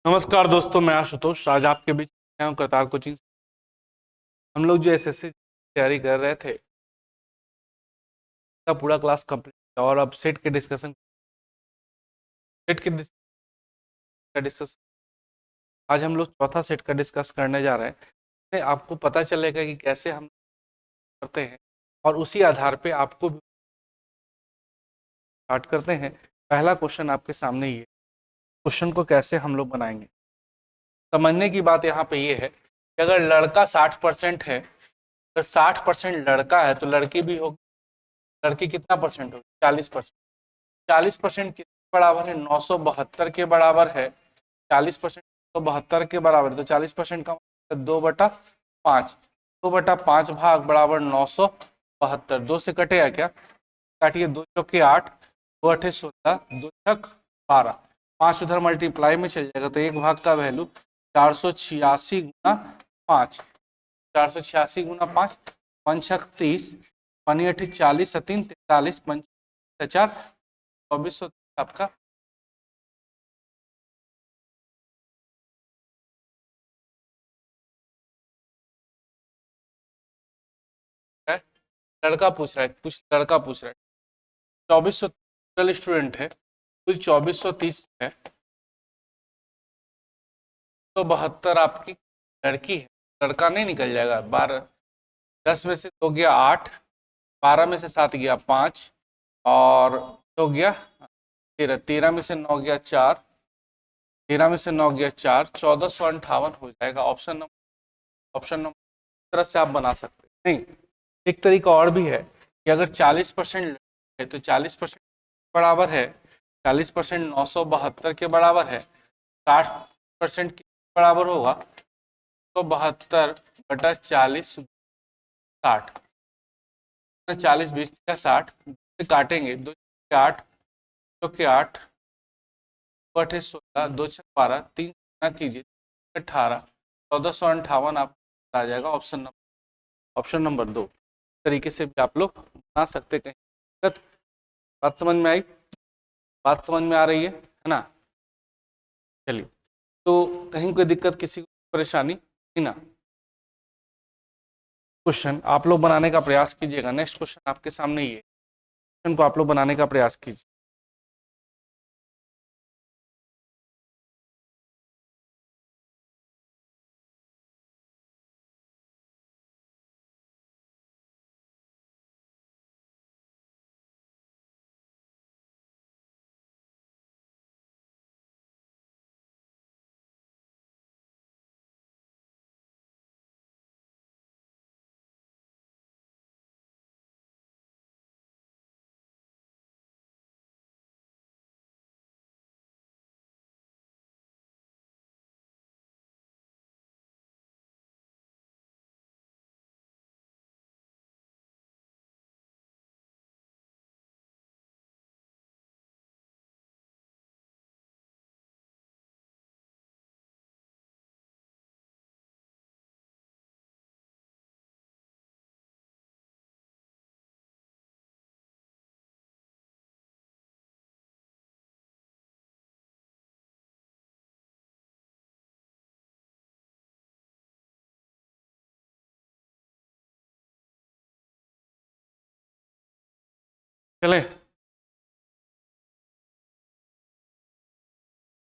नमस्कार दोस्तों, मैं आशुतोष आज आपके बीच आया हूं करतार कोचिंग। हम लोग जो एसएससी तैयारी कर रहे थे का पूरा क्लास कंप्लीट और अब सेट के डिस्कशन का डिस्कस आज हम लोग चौथा सेट का डिस्कस करने जा रहे हैं। इसमें आपको पता चलेगा कि कैसे हम करते हैं और उसी आधार पे आपको भी स्टार्ट करते हैं। पहला क्वेश्चन आपके सामने ही है। क्वेश्चन को कैसे हम लोग बनाएंगे, समझने की बात यहाँ पे ये है कि अगर लड़का 60% है, अगर 60% लड़का है तो लड़की भी होगी। लड़की कितना परसेंट होगी? 40%। 40% किसके बराबर है? 972 के बराबर है। 40% 972 के बराबर है तो 40% का मतलब 2/5। 2/5 भाग बराबर 972। 2 से कटेगा क्या? काटिए। 2 चौके 8, 2 8 16, 2 छक 12। 5 उधर मल्टीप्लाई में चल जाएगा तो एक भाग का वैल्यू 486 गुना 5। 486 गुना 5, 5 छक 30, 5 40, 3 43, 5 4 2400 आपका है। लड़का पूछ रहा है, कुछ लड़का पूछ रहा है। 2400 टोटल स्टूडेंट है, कुल 2430 है तो 72 आपकी लड़की है। लड़का नहीं निकल जाएगा। 12 10 में से 2 गया 8, 12 में से 7 गया 5 और 2 गया 13, 13 में से 9 गया 4, 13 में से 9 गया 4, 1458 हो जाएगा। ऑप्शन नंबर तरह से आप बना सकते हैं। नहीं, एक तरीका और भी है कि अगर 40% है तो 40% बराबर है, 40% 972 के बराबर है, 60% के बराबर होगा तो 72/40 60। 40 20 का 60 काटेंगे। 2 के 8, 2 के 8, 8 16, 2 6 12, 3 कीजिए 18, 1458 आप आ जाएगा। ऑप्शन नंबर 2 तरीके से भी आप लोग बना सकते। कहीं दिक्कत? बात समझ में आई? बात समझ में आ रही है ना? चलिए, तो कहीं कोई दिक्कत, किसी को परेशानी नहीं ना? क्वेश्चन आप लोग बनाने का प्रयास कीजिएगा। नेक्स्ट क्वेश्चन आपके सामने ही है, क्वेश्चन को आप लोग बनाने का प्रयास कीजिए। चले,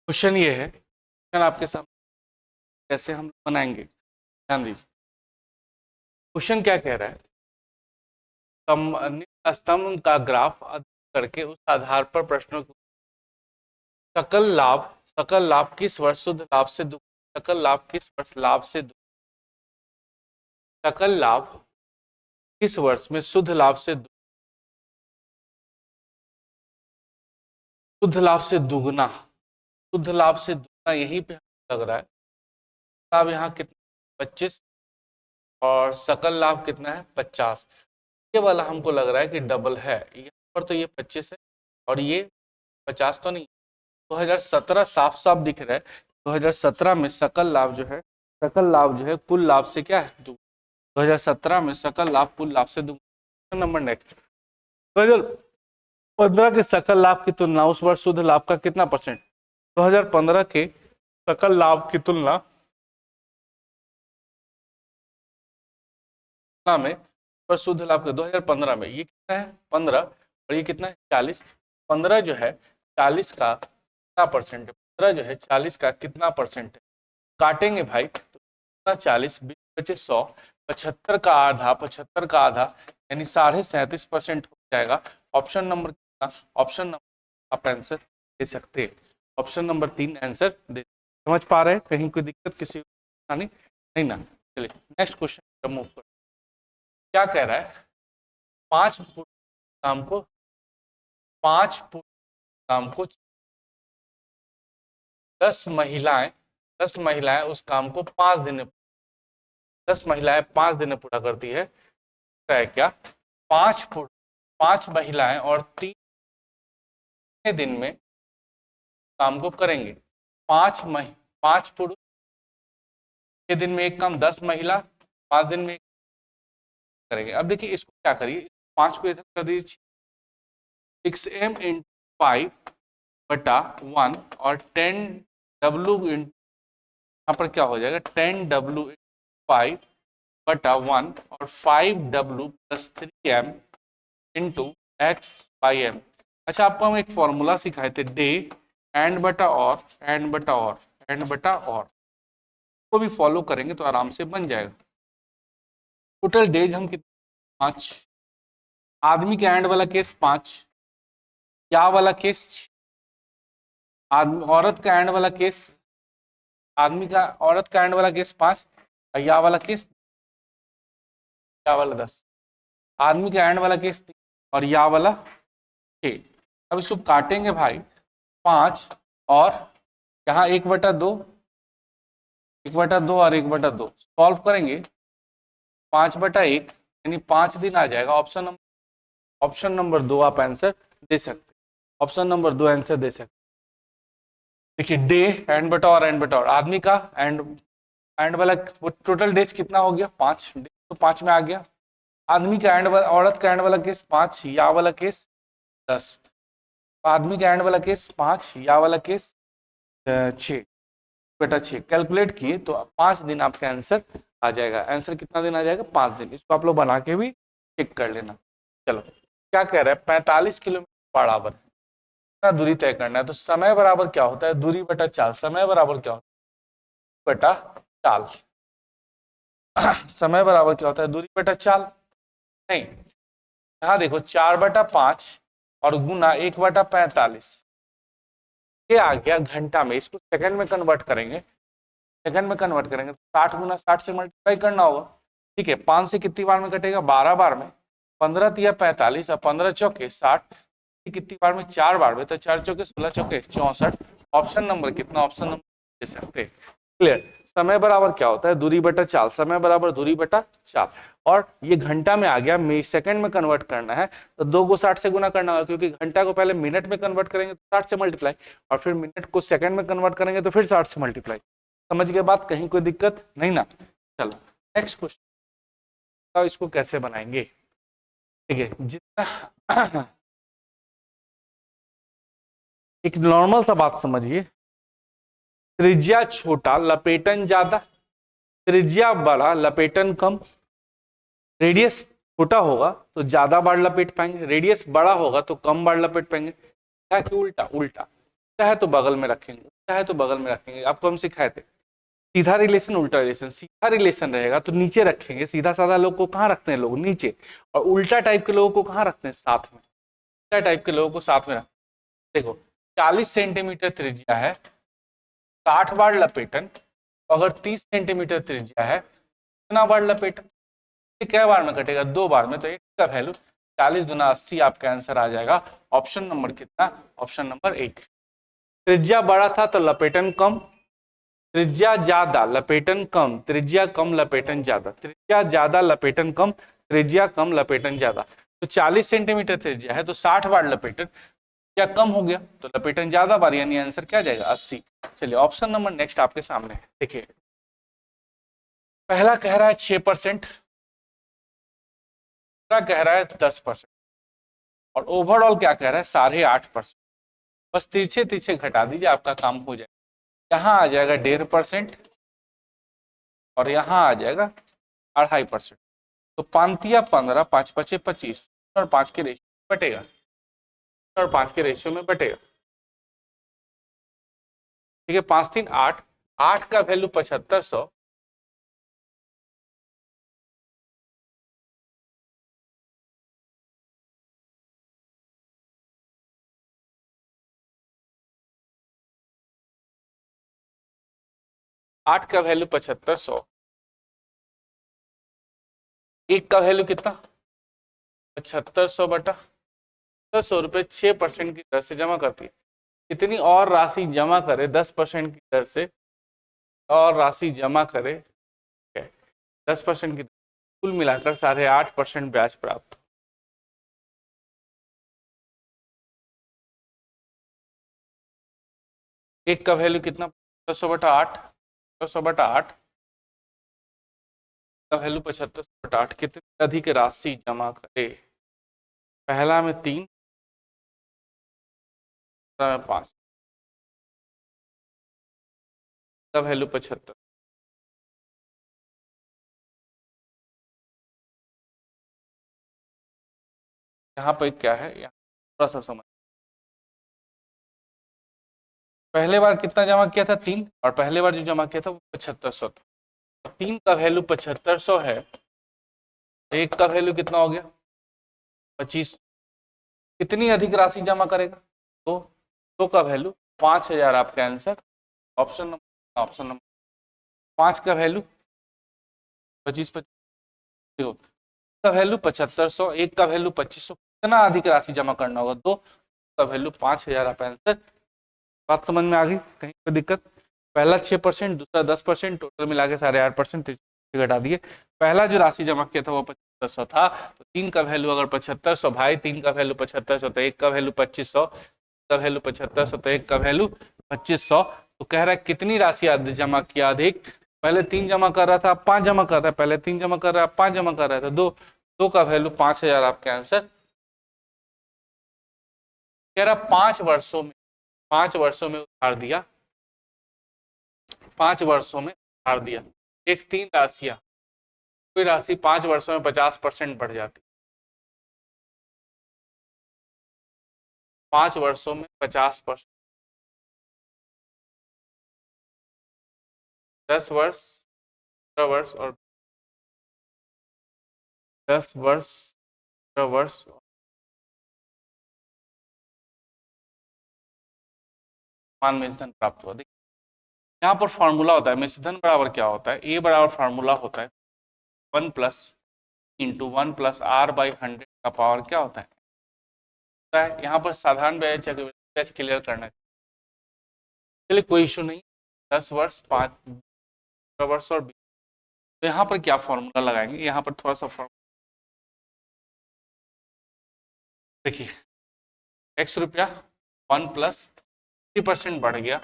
क्वेश्चन ये है, क्वेश्चन आपके सामने कैसे हम बनाएंगे, ध्यान दीजिए। क्वेश्चन क्या कह रहा है? स्तंभ का ग्राफ करके उस आधार पर प्रश्नों को सकल लाभ किस वर्ष शुद्ध लाभ से सकल लाभ किस वर्ष लाभ से सकल लाभ किस वर्ष में शुद्ध लाभ से शुद्ध लाभ से दुगना, शुद्ध लाभ से दुगना यहीं पे लग रहा है। लाभ यहाँ कितना? 25 और सकल लाभ कितना है? 50। ये वाला हमको लग रहा है कि डबल है। यहाँ पर तो ये 25 है और ये 50 तो नहीं। 2017 साफ साफ दिख रहा है। 2017 में सकल लाभ जो है, सकल लाभ जो है कुल लाभ से क्या है? 2017 में सकल लाभ कुल लाभ से दुगना। नंबर नेक्स्ट, 2015 के सकल लाभ की तुलना उस वर्ष शुद्ध लाभ का कितना परसेंट? 2015 के सकल लाभ की तुलना में पर शुद्ध लाभ के 2015 में ये कितना है 15 और ये कितना है 40। 15 जो है 40 का कितना परसेंट है, 15 जो है 40 का कितना परसेंट है, काटेंगे भाई तो कितना 40 20 बचे 100, 75 का आधा, 75 का आधा यानी 37.5% हो जाएगा। ऑप्शन नंबर कितना, ऑप्शन नंबर आप आंसर दे सकते हैं, ऑप्शन नंबर 3 आंसर दे। समझ पा रहे हैं, कहीं कोई दिक्कत किसी को नहीं ना। चलिए नेक्स्ट क्वेश्चन मूव कर, क्या कह रहा है 5 फुट काम को 5 फुट काम को 10 महिलाएं 10 महिलाएं उस काम को 5 दिन में 10 महिलाएं 5 दिन में पूरा करती है क्या 5 फुट 5 महिलाएं और 3 दिन में काम को करेंगे। 5 फुट के दिन में एक काम, 10 महिला 5 दिन में करेंगे। अब देखिए इसको क्या करिए, 5 को इधर कर दीजिए 6m × 5/1 और 10w यहाँ पर क्या हो जाएगा 10w × 5/1 और 5w + 3m × x/m। अच्छा आपको हम एक फॉर्मूला सिखाए थे डे एंड बटा और एंड बटा और एंड बटा और, को भी फॉलो करेंगे तो आराम से बन जाएगा। टोटल डेज हम कितने 5, आदमी के एंड वाला केस 5, या वाला केस, आदमी औरत का एंड वाला केस, आदमी का औरत का एंड वाला केस 5 और या वाला केस, या वाला 10, आदमी का एंड वाला केस 3 और या वाला 6। अब इसको काटेंगे भाई 5 और यहाँ 1/2, 1/2 और 1/2 सॉल्व करेंगे 5/1 यानी 5 दिन आ जाएगा। ऑप्शन नंबर 2 आप आंसर दे सकते, ऑप्शन नंबर 2 आंसर दे सकते। देखिए डे एंड बटा और एंड बटा और, आदमी का एंड वाला टोटल डेज कितना हो गया 5, तो 5 में आ गया। आदमी का एंड वाला, औरत का एंड वाला केस 5, या वाला केस 10, आदमी का एंड वाला केस 5, या वाला केस 6/6 कैलकुलेट किए तो 5 दिन आपका आंसर आ जाएगा। आंसर कितना दिन आ जाएगा 5 दिन। इसको आप लोग बना के भी चेक कर लेना। चलो क्या कह रहा है 45 किलोमीटर बराबर कितना दूरी तय करना है, तो समय बराबर क्या होता है दूरी बटा चाल, समय बराबर क्या होता है बटा चाल, समय बराबर क्या होता है दूरी बटा चाल। नहीं, यहाँ देखो 4/5 और गुना 1/45, ये आ गया घंटा में। इसको सेकंड में कन्वर्ट करेंगे, सेकंड में कन्वर्ट करेंगे तो 60 गुना 60 से मल्टीप्लाई करना होगा। ठीक है, 5 से कितनी बार में कटेगा 12 बार में, 15 तिया 45 और 15 चौके 60, कितनी बार में 4 बार में, तो 4 चौके 16 चौके 64। ऑप्शन नंबर कितना, ऑप्शन नंबर दे सकते। क्लियर, समय बराबर क्या होता है दूरी बटा चाल, समय बराबर दूरी बटा चाल। और ये घंटा में आ गया, सेकंड में कन्वर्ट करना है तो 2 को 60 से गुना करना होगा, क्योंकि घंटा को पहले मिनट में कन्वर्ट करेंगे तो 60 से मल्टीप्लाई, और फिर मिनट को सेकंड में कन्वर्ट करेंगे तो फिर 60 से मल्टीप्लाई। समझ गए बात, कहीं कोई दिक्कत नहीं ना। चलो नेक्स्ट क्वेश्चन, इसको कैसे बनाएंगे। ठीक है, जितना एक नॉर्मल सा बात समझिए, त्रिज्या छोटा लपेटन ज्यादा, त्रिज्या बड़ा लपेटन कम। रेडियस छोटा होगा तो ज्यादा बार लपेट पाएंगे, रेडियस बड़ा होगा तो कम बार लपेट पाएंगे। क्या कि उल्टा उल्टा, चाहे तो बगल में रखेंगे, चाहे तो बगल में रखेंगे। आपको हम सिखाए थे सीधा रिलेशन उल्टा रिलेशन। सीधा रिलेशन रहेगा तो नीचे रखेंगे, सीधा साधा लोग को कहाँ रखते हैं लोग नीचे, और उल्टा टाइप के लोगों को कहाँ रखते हैं साथ में, उल्टा टाइप के लोगों को साथ में रखते हैं। देखो 40 सेंटीमीटर त्रिज्या है, 60 बार लपेटन, तो अगर 30 सेंटीमीटर त्रिज्या है कितना बार लपेटन, क्या बार में कटेगा 2 बार में, तो एक का वैल्यू 40 गुना 80 आपका आंसर आ जाएगा। ऑप्शन नंबर कितना, ऑप्शन नंबर 1। त्रिज्या बड़ा था तो लपेटन कम, त्रिज्या ज्यादा लपेटन कम, त्रिज्या कम लपेटन ज्यादा, त्रिज्या ज्यादा लपेटन कम, त्रिज्या कम लपेटन ज्यादा। तो 40 सेंटीमीटर त्रिज्या है तो 60 बार लपेटन, क्या कम हो गया तो लपेटन ज्यादा बार, यानी आंसर क्या जाएगा 80। चलिए ऑप्शन नंबर नेक्स्ट आपके सामने है, देखिए पहला कह रहा है 6%, कह रहा है 10%, और ओवरऑल क्या कह रहा है 8.5%। बस तिरछे तिरछे घटा दीजिए आपका काम हो जाए। यहाँ आ जाएगा 1.5% और यहाँ आ जाएगा 2.5%। तो 5×15, 5×5 = 25 और 5 के रेशियो में बटेगा, और 5 के रेशियो में बटेगा। ठीक है, 5×3 = 8, 8 का वैल्यू 7500, 8 का वैल्यू 7500, 1 का वैल्यू कितना 7500 बटा 100 रुपये 6% की दर से जमा करती है। कितनी और राशि जमा करे 10% की दर से, और राशि जमा करे 10% की दर, कुल मिलाकर 8.5% ब्याज प्राप्त। एक का वैल्यू कितना 7500/8, 7500/8 का वैल्यू 7500/8, कितनी अधिक राशि जमा करे? पहला में 3, दूसरा में 5, का वैल्यू 75। यहाँ पर क्या है, यहाँ थोड़ा सा समझ। पहले बार कितना जमा किया था 3, और पहले बार जो जमा किया था वो 7500 था। 3 का वैल्यू 7500 है, 1 का वैल्यू कितना हो गया 25। कितनी अधिक राशि जमा करेगा? तो 2 का वैल्यू 5000, आपका answer option number, option number 5 का वैल्यू 25, का वैल्यू 7500, 1 का वैल्यू 2500, कितना अधिक राशि जमा करना होगा? 2 का वैल्यू 5000, आपका आंसर। बात समझ में आ गई? कहीं कोई दिक्कत? पहला 6%, दूसरा 10%, टोटल मिला के 8.5%, घटा दिए। पहला जो राशि जमा किया था वो 7500 था, तो 3 का वैल्यू अगर 7500 भाई 3 का वैल्यू 7500, तो 1 का वैल्यू 2500, का वैल्यू 7500, तो 1 का वैल्यू 2500। तो कह रहा है कितनी राशि जमा किया अधिक? पहले 3 जमा कर रहा था, अब 5 जमा कर रहा है, पहले 3 जमा कर रहा है, अब 5 जमा कर रहा है, तो 2 का वैल्यू 5000, आपका आंसर। कह रहा 5 वर्षों में उधार दिया, 5 वर्षों में उधार दिया एक 3 राशियां, कोई राशि 5 वर्षों में 50% बढ़ जाती, 5 वर्षों में 50%, 10 वर्ष, 15 वर्ष और 10 वर्ष, 15 वर्ष, मान में धन प्राप्त हुआ। देखिए यहाँ पर फॉर्मूला होता है, मिश्रधन बराबर क्या होता है? ए बराबर फॉर्मूला होता है 1+(1+R/100) का पावर क्या होता है? यहाँ पर साधारण ब्याज चक्रवृद्धि ब्याज क्लियर करना है। चलिए कोई इशू नहीं, 10 वर्ष, 5 वर्ष और 20। तो यहाँ पर क्या फॉर्मूला लगाएंगे? यहाँ पर थोड़ा सा फॉर्मूला देखिए, ₹1 1+3% बढ़ गया,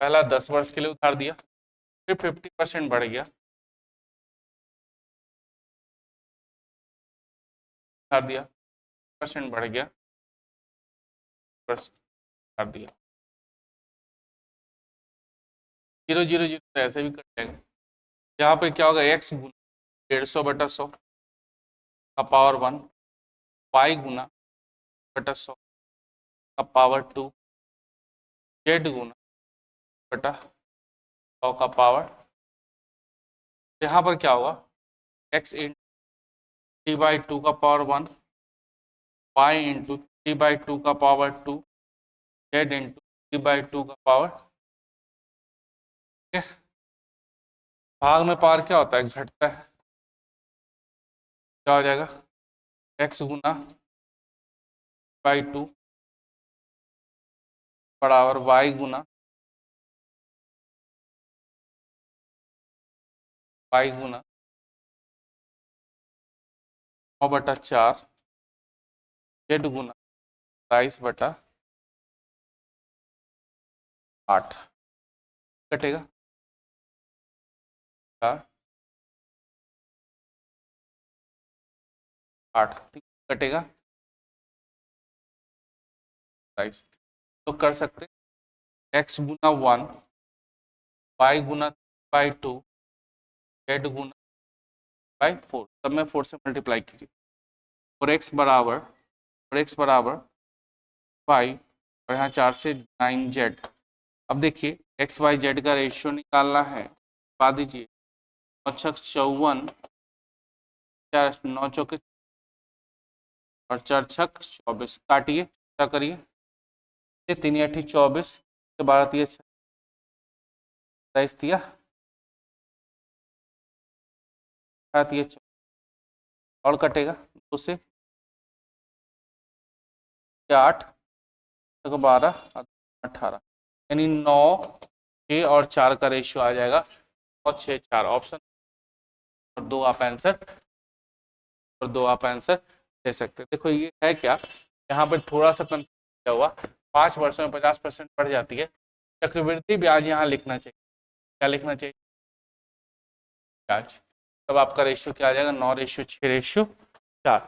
पहला 10 वर्ष के लिए उधार दिया, फिर 50% बढ़ गया, उधार दिया, % बढ़ गया, उधार दिया, 0 0 0 तो ऐसे भी कट जाएगा। यहाँ पर क्या होगा? x गुना 150/100 का पावर 1, y गुना बटा 100 का पावर 2, z गुना बटा 100 का पावर। यहाँ पर क्या होगा? x × 3/2 का पावर 1, y × 3/2 का पावर 2, z × 3/2 का पावर। ठीक है, भाग में पावर क्या होता है? घटता है। क्या हो जाएगा? x गुना 2 बराबर y गुना 9/4, z गुना 22/8 कटेगा। 8 कटेगा 22। तो कर सकते x Guna 1, y Guna by 2, z Guna by 4, सब में 4 से मल्टीप्लाई कीजिए और x बराबर y और यहाँ 4 से 9z। अब देखिए एक्स वाई जेड का रेशियो निकालना है, पा दीजिए 54, 9 चौके और 4 छक 24, काटिए क्या करिए 3 8 24, 12 3 27 दिया 7 और कटेगा 2 से 8 12 18, यानी 9 6 और 4 का रेशियो आ जाएगा 9 6 4 ऑप्शन और 2 आप आंसर दे सकते हैं। देखो ये है क्या, यहाँ पर थोड़ा सा कंफ्यूजन हुआ, 5 वर्षों में 50% बढ़ जाती है, चक्रवृद्धि ब्याज यहाँ लिखना चाहिए, क्या लिखना चाहिए ब्याज, तब आपका रेशियो क्या आ जाएगा 9:6:4।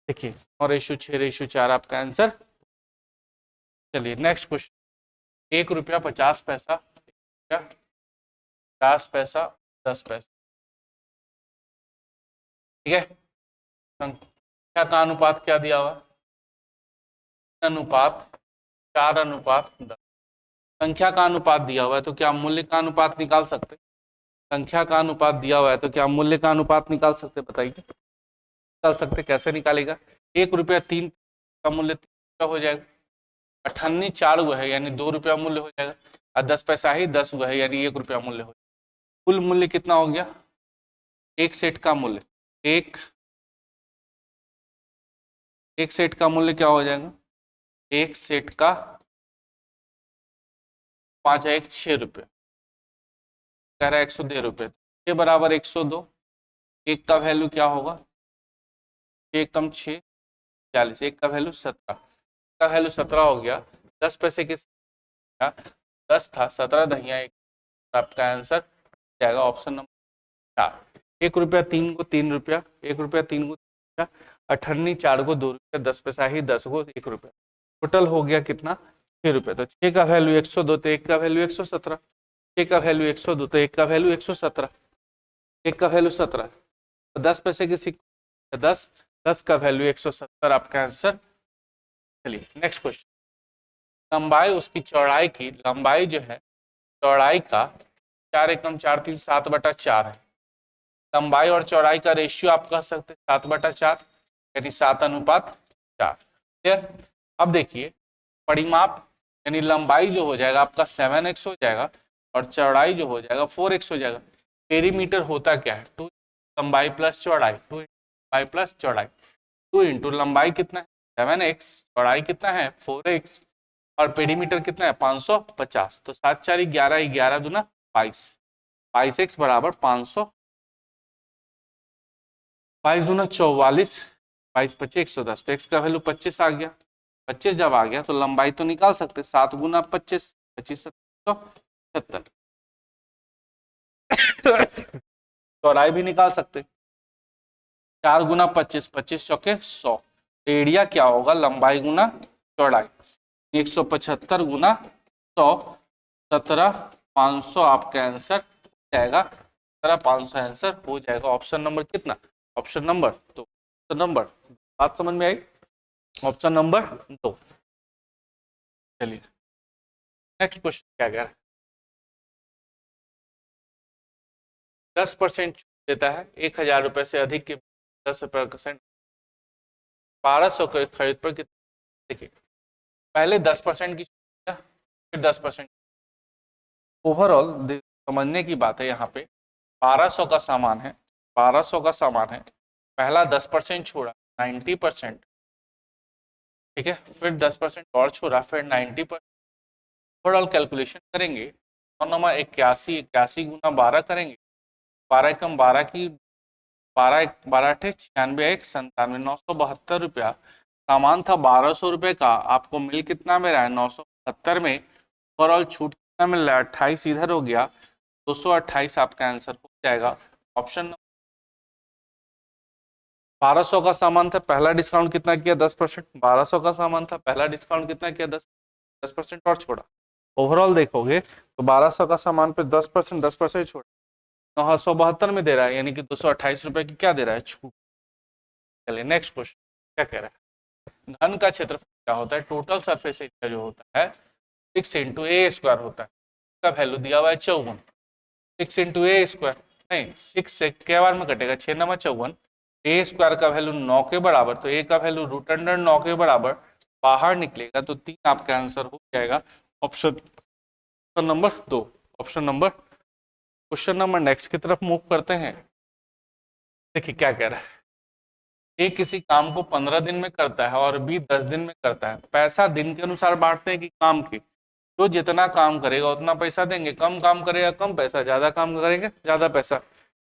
देखिए 9:6:4 आपका आंसर। चलिए नेक्स्ट क्वेश्चन, 1 रुपया 50 पैसा, 50 पैसा 10 पैसा, ठीक है। संख्या का अनुपात क्या दिया हुआ, अनुपात 4:10, संख्या का अनुपात दिया हुआ है तो क्या मूल्य का अनुपात निकाल सकते, संख्या का अनुपात दिया हुआ है तो क्या मूल्य का अनुपात निकाल सकते, बताइए निकाल सकते, कैसे निकालेगा, 1 रुपया 3 का मूल्य 3 रुपया हो जाएगा, 98 4 हुआ है यानी 2 रुपया मूल्य हो जाएगा, और 10 पैसा ही 10 हुआ है यानी 1 रुपया मूल्य हो जाएगा। कुल मूल्य कितना हो गया, एक सेट का मूल्य, एक सेट का मूल्य क्या हो जाएगा, एक सेट का 5 1 6 रुपये, कह रहा है 102 रुपये, 6 बराबर 102, एक का वैल्यू क्या होगा 6 कम 6 40, एक का वैल्यू 17, का वैल्यू 17 हो गया, 10 पैसे के 10 था, 17 दहिया 1, आपका आंसर जाएगा ऑप्शन नंबर 4। 1 रुपया 3 को 3 रुपया, 1 रुपया 3 को 98 4 को 2 रुपया, 10 पैसा ही 10 को 1 रुपया, टोटल हो गया कितना 6 रुपये। तो 6 का वैल्यू 102 तो 1 का वैल्यू 117, 6 का वैल्यू 102 तो 1 का वैल्यू 117, 1 का वैल्यू 17, तो 10 पैसे के सिक्के 10, 10 का वैल्यू 170 आपका आंसर। चलिए नेक्स्ट क्वेश्चन, लंबाई उसकी चौड़ाई की, लंबाई जो है चौड़ाई का 4 एकम 4 3 7/4 है, लंबाई और चौड़ाई का रेशियो आप कह सकते हैं 7/4 यानी 7:4। क्लियर। अब देखिए परिमाप यानी लंबाई जो हो जाएगा आपका 7x हो जाएगा और चौड़ाई जो हो जाएगा 4x हो जाएगा। पेरीमीटर होता क्या है, 2 लंबाई प्लस चौड़ाई, 2 लंबाई प्लस चौड़ाई, 2 इंटू लंबाई कितना है 7x, चौड़ाई कितना है 4x और पेरीमीटर कितना है 550, तो 7 4 11, 11 दूना 22, 22x बराबर 500, 22 दूना 44, 22 25 110, तो x का वैल्यू 25 आ गया, 25 जब आ गया तो लंबाई तो निकाल सकते 7 गुना 25, 25 70, चौड़ाई भी निकाल सकते 4 गुना 25, 25 चौके 100, एरिया क्या होगा लंबाई गुना चौड़ाई 175 गुना 100, 17,500 आपका आंसर जाएगा, 17,500 आंसर हो जाएगा ऑप्शन नंबर कितना, ऑप्शन नंबर 2, ऑप्शन नंबर, बात समझ में आई, ऑप्शन नंबर 2। चलिए नेक्स्ट क्वेश्चन क्या कह रहा है, 10% छूट देता है 1,000 रुपए से अधिक के 10%, 1200 के खरीद पर कितना, देखिए पहले 10% की छूट, फिर 10%, ओवरऑल समझने की बात है यहाँ पे 1200 का सामान है, 1200 का सामान है, पहला 10% छोड़ा 90%, ठीक है, फिर 10% और छोड़ा फिर 90%, ओवरऑल कैलकुलेशन करेंगे 9 81 गुना 12 करेंगे, 12 कम 12 की 12 12 96 1 97, 972 रुपया, सामान था 1200 रुपये का, आपको मिल कितना में रहा है 972 में, ओवरऑल छूट कितना मिल रहा है 28, इधर हो गया 228 आपका आंसर हो जाएगा ऑप्शन। 1200 का सामान था, पहला डिस्काउंट कितना किया 10%, 1200 का सामान था, पहला डिस्काउंट कितना किया 10, 10% और छोड़ा, ओवरऑल देखोगे तो 1200 का सामान पे 10% छोड़ा, 972 में दे रहा है, यानी कि 228 रुपए की क्या दे रहा है, छूट। चलिए नेक्स्ट क्वेश्चन क्या कह रहा है, घन का क्षेत्रफल क्या होता है, टोटल सरफेस एरिया जो होता है 6 इंटू ए स्क्वायर होता है, इसका वैल्यू दिया हुआ है 54, 6 इंटू ए स्क्वायर, नहीं 6 से क्या बार में कटेगा, 6 नंबर 54, ए स्क्वायर का वैल्यू 9 के बराबर, तो ए का वैल्यू रूट अंडर 9 के बराबर बाहर निकलेगा, तो 3 आपका आंसर हो जाएगा option number 2, option number. Question number next की तरफ मूव करते हैं। देखिए क्या कह रहा है, ए किसी काम को 15 दिन में करता है और बी 10 दिन में करता है, पैसा दिन के अनुसार बांटते हैं कि काम की, जो जितना काम करेगा उतना पैसा देंगे, कम काम करेगा कम पैसा, ज्यादा काम करेंगे ज्यादा पैसा।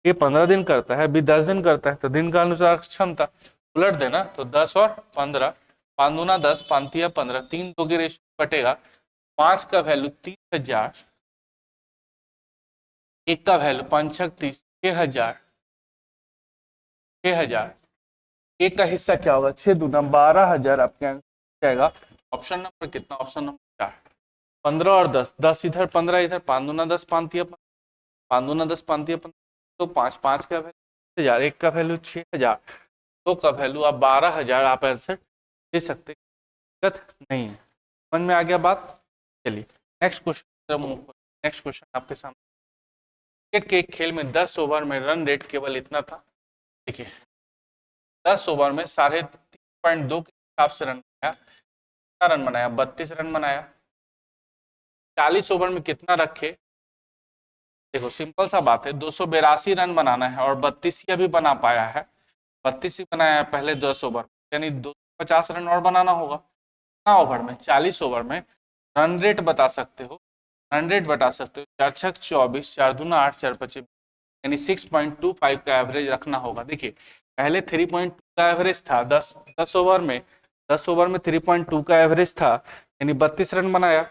ये 15 दिन करता है, बी 10 दिन करता है, तो दिन का अनुसार क्षमता उलट देना, तो 10 और 15, 5 दूना 10, 5 तिया 15, 3 2 की रेशियो कटेगा, 5 का वैल्यू 30,000, एक का वैल्यू 5 छक 30, 6,000, 6,000, एक का हिस्सा क्या होगा, 6 दूना 12,000, आपके आंसर जाएगा ऑप्शन नंबर कितना, ऑप्शन नंबर 4। 15 और 10, 10 इधर 15 इधर, 5 दूना 10, 5 तिया 15, 5 दूना 10, 5 तिया 15, तो 5, 5 का वैल्यू 1000, एक का वैल्यू 6,000, दो का वैल्यू आप 12,000 आप आंसर दे सकते, दिक्कत नहीं है, समझ में आ गया बात। चलिए नेक्स्ट क्वेश्चन, नेक्स्ट क्वेश्चन आपके सामने, क्रिकेट के एक खेल में 10 ओवर में रन रेट केवल इतना था, देखिए 10 ओवर में 3.5 के हिसाब से रन बनाया, कितना रन बनाया, 32 रन बनाया, 40 ओवर में कितना रखे, देखो सिंपल सा बात है, 282 रन बनाना है और 32 ही अभी बना पाया है, 32 ही बनाया है पहले 10 ओवर, यानी 250 रन और बनाना होगा, कितना ओवर में, 40 ओवर में, रन रेट बता सकते हो, रन रेट बता सकते हो, 4 छक 24, 4 दूना 8, 4 पचे, यानी 6.25 का एवरेज रखना होगा। देखिए पहले 3.2 का एवरेज था, 10 ओवर में, 10 ओवर में 3.2 का एवरेज था, यानी 32 रन बनाया,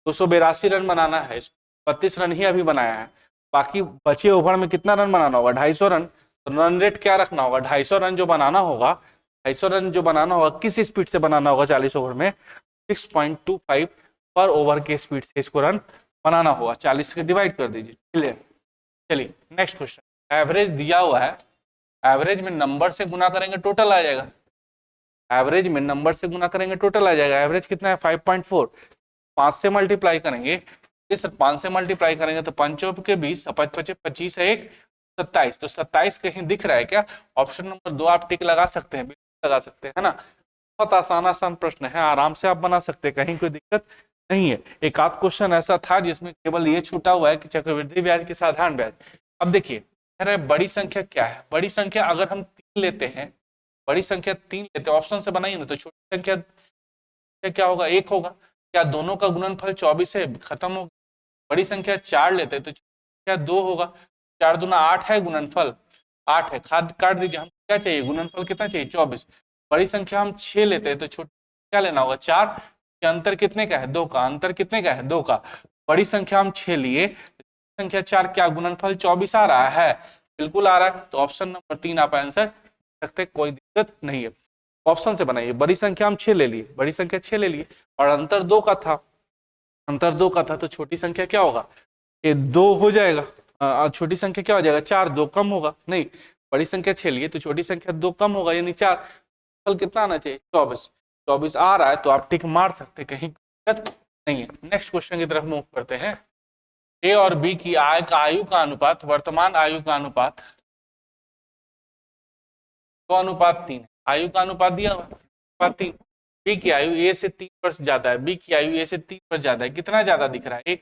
282 रन बनाना है, 32 रन ही अभी बनाया है, बाकी बचे ओवर में कितना रन बनाना होगा, 250 रन, तो रन रेट क्या रखना होगा, 250 रन जो बनाना होगा, 250 रन जो बनाना होगा, किस स्पीड से बनाना होगा 40 ओवर में, 6.25 पर ओवर के स्पीड से इसको रन बनाना होगा, 40 से डिवाइड कर दीजिए, क्लियर। चलिए नेक्स्ट क्वेश्चन, एवरेज दिया हुआ है, एवरेज में नंबर से गुना करेंगे टोटल आ जाएगा, एवरेज में नंबर से गुना करेंगे टोटल आ जाएगा, एवरेज कितना है 5.4, 5 से मल्टीप्लाई करेंगे, इस 5 से मल्टीप्लाई करेंगे तो 5 चौक के 20, 5 पचे 25 है, 1 27, तो 27 कहीं दिख रहा है क्या, ऑप्शन नंबर 2 आप टिक लगा सकते हैं, बिल्कुल लगा सकते हैं, है ना, बहुत आसान प्रश्न है, आराम से आप बना सकते हैं, कहीं कोई दिक्कत नहीं है। एक आध क्वेश्चन ऐसा था जिसमें केवल ये छूटा हुआ है कि चक्रवृद्धि ब्याज की साधारण ब्याज। अब देखिए कह रहे बड़ी संख्या क्या है, बड़ी संख्या अगर हम 3 लेते हैं, बड़ी संख्या 3 लेते हैं, ऑप्शन से बनाइए ना, तो छोटी संख्या क्या होगा, 1 होगा, क्या दोनों का गुणनफल 24 है, खत्म हो, बड़ी संख्या 4 लेते हैं तो क्या 2 होगा, 4 दूना 8 है, गुणनफल 8 है, खाद काट दीजिए, हम क्या चाहिए, गुणनफल कितना चाहिए 24, बड़ी संख्या हम 6 लेते हैं तो छोटी क्या लेना होगा 4, अंतर कितने का है 2 का, अंतर कितने का है 2 का, बड़ी संख्या हम 6 लिए, संख्या 4 क्या गुणनफल 24 आ रहा है, बिल्कुल आ रहा है, तो ऑप्शन नंबर 3 आप आंसर सकते, कोई दिक्कत नहीं है, ऑप्शन से बनाइए, बड़ी संख्या हम 6 ले लिए, बड़ी संख्या 6 ले लिए और अंतर 2 का था, अंतर 2 का था, तो छोटी संख्या क्या होगा, ये 2 हो जाएगा, छोटी संख्या क्या हो जाएगा 4, 2 कम होगा, नहीं बड़ी संख्या 6 लिए तो छोटी संख्या 2 कम होगा, यानी 4, फल कितना आना चाहिए 24, 24 आ रहा है तो आप टिक मार सकते, कहीं दिक्कत नहीं है। नेक्स्ट क्वेश्चन की तरफ मूव करते हैं, ए और बी की आयु का अनुपात, वर्तमान आयु का अनुपात 2:3 है, आयु का अनुपात दिया हुआ अनुपात 3, बी की आयु ए से 3 वर्ष ज्यादा है, बी की आयु ए से 3 वर्ष ज्यादा है, कितना ज्यादा दिख रहा है,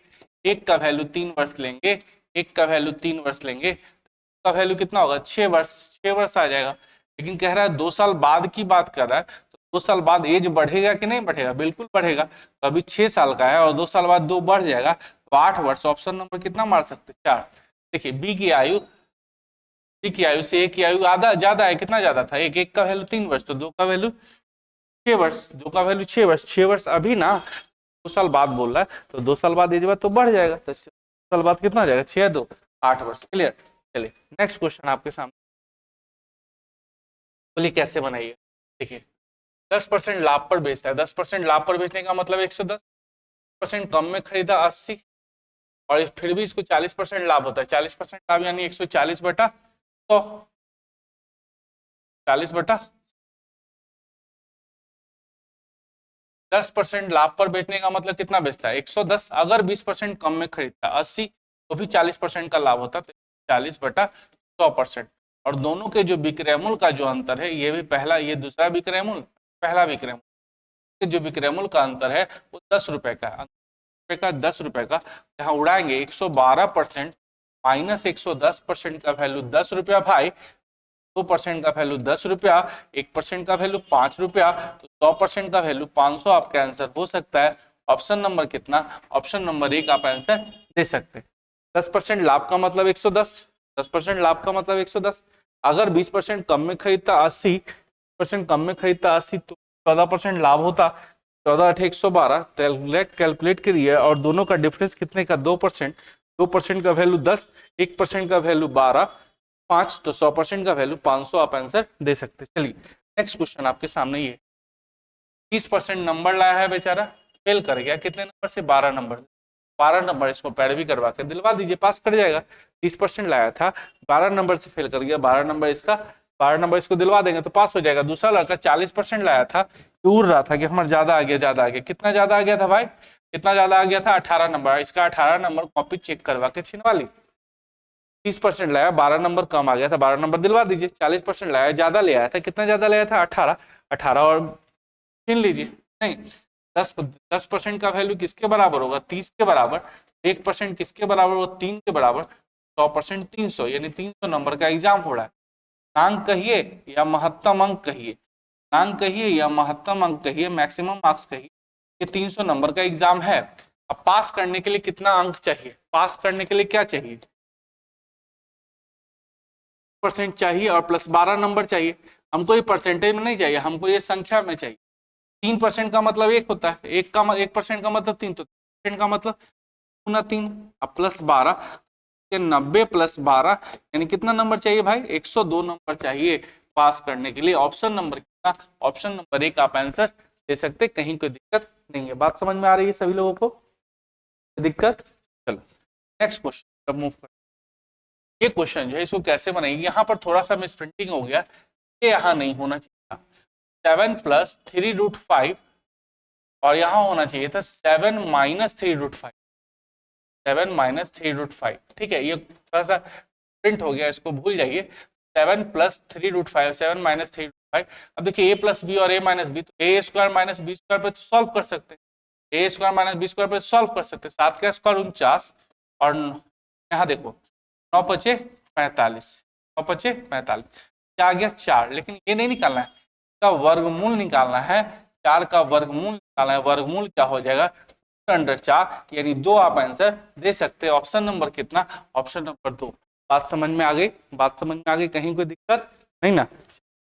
एक का वैल्यू 3 वर्ष लेंगे, एक का वैल्यू 3 वर्ष लेंगे, का वैल्यू कितना होगा 6 वर्ष, 6 वर्ष आ जाएगा, लेकिन कह रहा है 2 साल बाद की बात कर रहा है, तो 2 साल बाद एज बढ़ेगा कि नहीं बढ़ेगा, बिल्कुल बढ़ेगा, तो अभी 6 साल का है और 2 साल बाद 2 बढ़ जाएगा, तो 8 वर्ष, ऑप्शन नंबर कितना मार सकते 4। देखिए बी की आयु, बी की आयु से ए की आयु आधा ज्यादा है, कितना ज्यादा था, एक का वैल्यू 3 वर्ष, तो 2 का वैल्यू 6 वर्ष, 2 का वैल्यू 6 वर्ष, 6 वर्ष अभी ना, 2 साल बाद बोल रहा है, तो 2 साल बाद एज बाद तो बढ़ जाएगा, तो 2 साल बाद कितना आ जाएगा 6 2 8 वर्ष, क्लियर। चलिए नेक्स्ट क्वेश्चन आपके सामने, बोलिए कैसे बनाइए, देखिए 10% लाभ पर बेचता है, 10% लाभ पर बेचने का मतलब 110, 20% कम में खरीदा 80, और फिर भी इसको 40% लाभ होता है। 40% लाभ यानी 140 बटा 100, 40 बटा 10% लाभ पर बेचने का मतलब कितना बेचता है 110। अगर 20% कम में खरीदता 80 तो भी 40% का लाभ होता है, तो 40 बटा 100%। और दोनों के जो विक्रय मूल्य का जो अंतर है, ये भी पहला, ये दूसरा विक्रय मूल्य, पहला विक्रय मूल्य, जो विक्रय मूल्य का अंतर है वो 10 रुपए का, 10 रुपए का। जहां उड़ाएंगे 112% माइनस 110% का वैल्यू 10 रुपया भाई, 2% का वैल्यू 10 रुपया, 1% का वैल्यू 5 रुपया, तो 100% का वैल्यू 500 आपका आंसर हो सकता है। ऑप्शन नंबर कितना? ऑप्शन नंबर 1 आप आंसर दे सकते हैं। 10% लाभ का मतलब 110, 10% लाभ का मतलब 110। अगर 20% कम में खरीदता 80, % कम में खरीदता 80 तो 14% लाभ होता, 14 8 112। कैलकुलेट करिए और दोनों का डिफरेंस कितने का? 2%। 2% का वैल्यू 10, 1% का वैल्यू 12, 5, तो 100% का वैल्यू 500 आप आंसर दे सकते। चलिए नेक्स्ट क्वेश्चन आपके सामने ये 30% नंबर लाया है बेचारा, फेल कर गया, कितने नंबर से? 12 नंबर। 12 नंबर इसको पैरवी करवा के दिलवा दीजिए, पास कर जाएगा। 30% लाया था, 12 नंबर से फेल कर गया, 12 नंबर इसका, 12 नंबर इसको दिलवा देंगे तो पास हो जाएगा। दूसरा लड़का 40% लाया था, उड़ रहा था कि हमारा ज्यादा आ गया, ज्यादा आ गया। कितना ज्यादा आ गया था भाई? कितना ज्यादा आ गया था? 18 नंबर। इसका 18 नंबर कॉपी चेक करवा के छिनवा ली। 30% लाया, 12 नंबर कम आ गया था, 12 नंबर दिलवा दीजिए। 40% लाया, ज्यादा ले आया था, कितना ज्यादा ले आया था? 18, 18 और छीन लीजिए। नहीं, 10% का वैल्यू किसके बराबर होगा? 30 के बराबर। 1% किसके बराबर? वो 3 के बराबर। 100% 300, यानी 300 नंबर का एग्जाम हो रहा है। अंक कहिए या महत्तम अंक कहिए, अंक कहिए या महत्तम अंक कहिए, मैक्सिमम मार्क्स कहिए, ये 300 नंबर का एग्जाम है। अब पास करने के लिए कितना अंक चाहिए? पास करने के लिए क्या चाहिए? % चाहिए और प्लस 12 नंबर चाहिए। हमको ये परसेंटेज में नहीं चाहिए, हमको ये संख्या में चाहिए। 3% का मतलब 1 होता है, 1% का मतलब 3, तो 3% का मतलब 3 अब प्लस 12, 90 प्लस 12 यानी कितना नंबर चाहिए भाई? 102 नंबर चाहिए पास करने के लिए। ऑप्शन नंबर कितना? ऑप्शन नंबर 1 आप आंसर दे सकते, कहीं कोई दिक्कत नहीं है। बात समझ में आ रही है सभी लोगों को? दिक्कत? चलो नेक्स्ट क्वेश्चन मूव कर। ये क्वेश्चन जो है इसको कैसे बनाएंगे? यहाँ पर थोड़ा सा मिस प्रिंटिंग हो गया, ये यहाँ नहीं होना चाहिए था। 7 + 3√5 और यहाँ होना चाहिए था 7 - 3√5, 7 - 3√5। ठीक है, ये थोड़ा सा प्रिंट हो गया, इसको भूल जाइए। 7 + 3√5, 7 - 3√5। अब देखिए a + b और a - b, तो a² - b² पे तो सॉल्व कर सकते हैं, a² - b² पे सॉल्व कर सकते हैं। 7 का स्क्वायर 49 और यहाँ देखो 9 × 5 = 45, 9 × 5 = 45, क्या आ गया? 4। लेकिन ये नहीं निकालना है, इसका वर्गमूल निकालना है। 4 का वर्गमूल निकालना है, वर्गमूल क्या हो जाएगा? 4, यानी 2 आप आंसर दे सकते हैं। ऑप्शन नंबर कितना? Option number 2। बात समझ में आ गई? बात समझ में आ गई, कहीं कोई दिक्कत नहीं ना?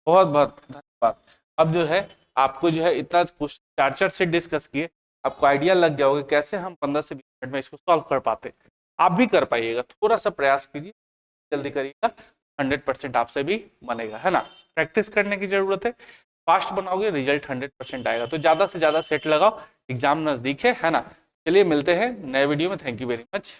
बहुत बहुत धन्यवाद। अब जो है आपको जो है इतना कुछ 4 से डिस्कस किए, आपको आइडिया लग गया होगा कैसे हम 15 से 20 मिनट में इसको सॉल्व कर पाते। आप भी कर पाइएगा, थोड़ा सा प्रयास कीजिए, जल्दी करिएगा, 100% आपसे भी बनेगा, है ना? प्रैक्टिस करने की जरूरत है, फास्ट बनाओगे रिजल्ट 100% आएगा। तो ज्यादा से ज्यादा सेट लगाओ, एग्जाम नजदीक है ना? चलिए मिलते हैं नए वीडियो में। Thank you very much.